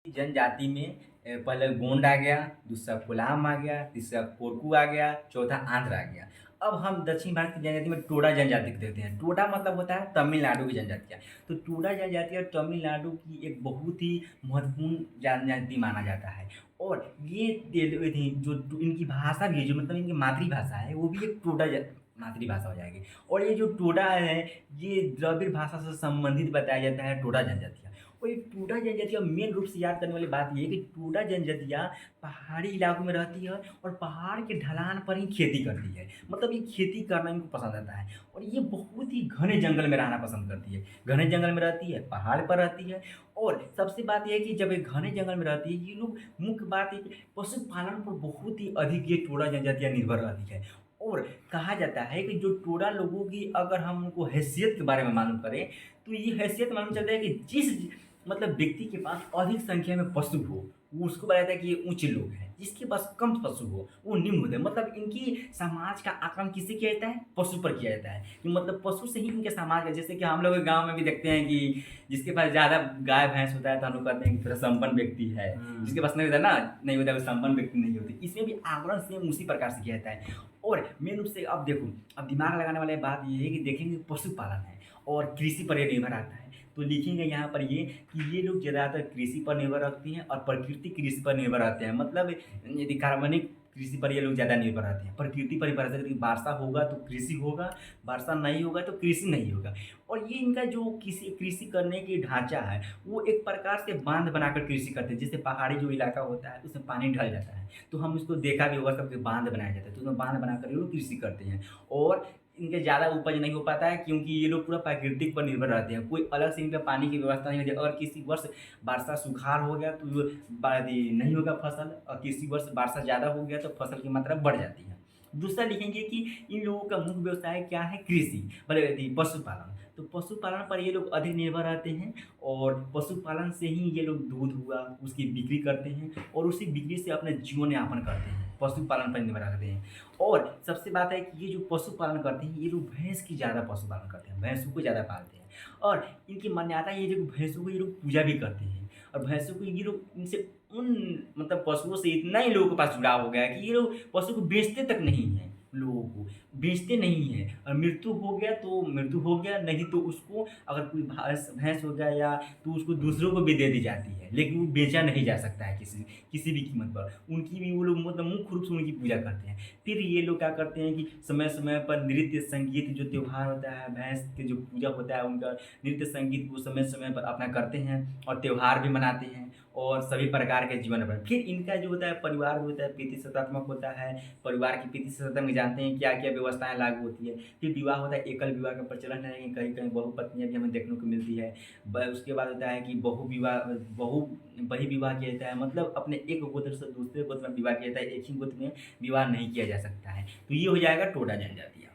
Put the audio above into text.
जनजाति में पहले गोंड आ गया, दूसरा कोलाम आ गया, तीसरा कोरकू आ गया, चौथा आंध्र आ गया। अब हम दक्षिण भारत की जनजाति में टोडा जनजाति को देखते हैं। टोडा मतलब होता है तमिलनाडु की जनजातियाँ। तो टोडा जनजाति और तमिलनाडु की एक बहुत ही महत्वपूर्ण जनजाति माना जाता है। और ये जो इनकी भाषा भी है, जो मतलब इनकी मातृभाषा है, वो भी एक टोडा मातृभाषा हो जाएगी। और ये जो टोडा है, ये द्रविड़ भाषा से संबंधित बताया जाता है टोडा जनजातियाँ। और ये टोडा जनजातियाँ मेन रूप से याद करने वाली बात ये है कि टोडा जनजातियाँ पहाड़ी इलाकों में रहती है और पहाड़ के ढलान पर ही खेती करती है। मतलब ये खेती करना इनको पसंद आता है और ये बहुत ही घने जंगल में रहना पसंद करती है। घने जंगल में रहती है, पहाड़ पर रहती है। और सबसे बात ये है कि जब ये घने जंगल में रहती है, ये लोग मुख्य बात है कि पशुपालन पर बहुत ही अधिक ये टोडा जनजातियाँ निर्भर रहती है। और कहा जाता है कि जो टोडा लोगों की अगर हम उनको हैसियत के बारे में मालूम करें, तो ये हैसियत मालूम चलता है कि जिस मतलब व्यक्ति के पास अधिक संख्या में पशु हो, वो उसको बताया जाता है कि ये ऊँचे लोग हैं। जिसके पास कम पशु हो, वो निम्न होते हैं। मतलब इनकी समाज का आकलन किससे किया जाता है? पशु पर किया जाता है। कि मतलब पशु से ही इनके समाज का, जैसे कि हम लोग गाँव में भी देखते हैं कि जिसके पास ज़्यादा गाय-भैंस होता है, तो हम लोग कहते हैं कि थोड़ा संपन्न व्यक्ति है। हुँ। जिसके पास नहीं होता है ना, नहीं होता है, वो संपन्न व्यक्ति नहीं होते। इसमें भी आकलन सेम उसी प्रकार से किया जाता है। और मेन रूप से अब देखो, अब दिमाग लगाने वाली बात ये है कि देखेंगे पशुपालन है और कृषि पर ये निर्भर आता है। तो लिखेंगे यहाँ पर ये कि ये लोग ज़्यादातर कृषि पर निर्भर रखती हैं और प्राकृतिक कृषि पर निर्भर रहते हैं। मतलब यदि कार्बनिक कृषि पर ये लोग ज़्यादा निर्भर रहते हैं। प्रकृति पर निर्भर रहते हैं कि वर्षा होगा तो कृषि होगा, वर्षा नहीं होगा तो कृषि नहीं होगा। और ये इनका जो कृषि कृषि करने की ढाँचा है, वो एक प्रकार से बाँध बनाकर कृषि करते हैं। जैसे पहाड़ी जो इलाका होता है, उसमें पानी ढल जाता है, तो हम उसको देखा भी होगा, सबके बाँध बनाया जाता है, तो उसमें बाँध बनाकर ये लोग कृषि करते हैं। और इनके ज़्यादा उपज नहीं हो पाता है क्योंकि ये लोग पूरा प्राकृतिक पर निर्भर रहते हैं। कोई अलग से इनका पानी की व्यवस्था नहीं होती। अगर किसी वर्ष वर्षा सुखाड़ हो गया तो नहीं होगा फसल, और किसी वर्ष वर्षा ज़्यादा हो गया तो फसल की मात्रा बढ़ जाती है। दूसरा लिखेंगे कि इन लोगों का मुख्य व्यवसाय क्या है? कृषि, मतलब यदि पशुपालन। तो पशुपालन पर ये लोग अधिक निर्भर रहते हैं और पशुपालन से ही ये लोग दूध हुआ, उसकी बिक्री करते हैं और उसी बिक्री से अपना जीवन यापन करते हैं। पशुपालन पर निर्भर रखते हैं। और सबसे बात है कि ये जो पशुपालन करते हैं, ये लोग भैंस की ज़्यादा पशुपालन करते हैं, भैंसों को ज़्यादा पालते हैं। और इनकी मान्यता ये है, जो भैंसों को ये लोग पूजा भी करते हैं। और भैंसों को ये लोग इनसे उन मतलब पशुओं से इतना ही लोगों के पास जुड़ाव हो गया है कि ये लोग पशु को बेचते तक नहीं हैं, लोगों को बेचते नहीं हैं। और मृत्यु हो गया तो मृत्यु हो गया, नहीं तो उसको अगर कोई भैंस भैंस हो गया या तो उसको दूसरों को भी दे दी जाती है, लेकिन वो बेचा नहीं जा सकता है किसी किसी भी कीमत पर। उनकी भी वो लोग मतलब मुख्य रूप से उनकी पूजा करते हैं। फिर ये लोग क्या करते हैं कि समय-समय पर नृत्य, संगीत, जो त्योहार होता है, भैंस के जो पूजा होता है, उनका नृत्य, संगीत वो समय-समय पर अपना करते हैं और त्योहार भी मनाते हैं और सभी प्रकार के जीवन पर। फिर इनका जो होता है परिवार जो होता है प्रतिष्ठात्मक होता है। परिवार की प्रतिष्ठा में जानते हैं क्या-क्या व्यवस्थाएँ लागू होती है। फिर विवाह होता है, एकल विवाह का प्रचलन है, कहीं-कहीं बहुपत्नियाँ भी हमें देखने को मिलती है। ब उसके बाद होता है कि बहु वही विवाह किया जाता है, मतलब अपने एक गोत्र से दूसरे गोत्र में विवाह किया जाता है, एक ही गोत्र में विवाह नहीं किया जा सकता है। तो ये हो जाएगा टोडा जनजातियाँ।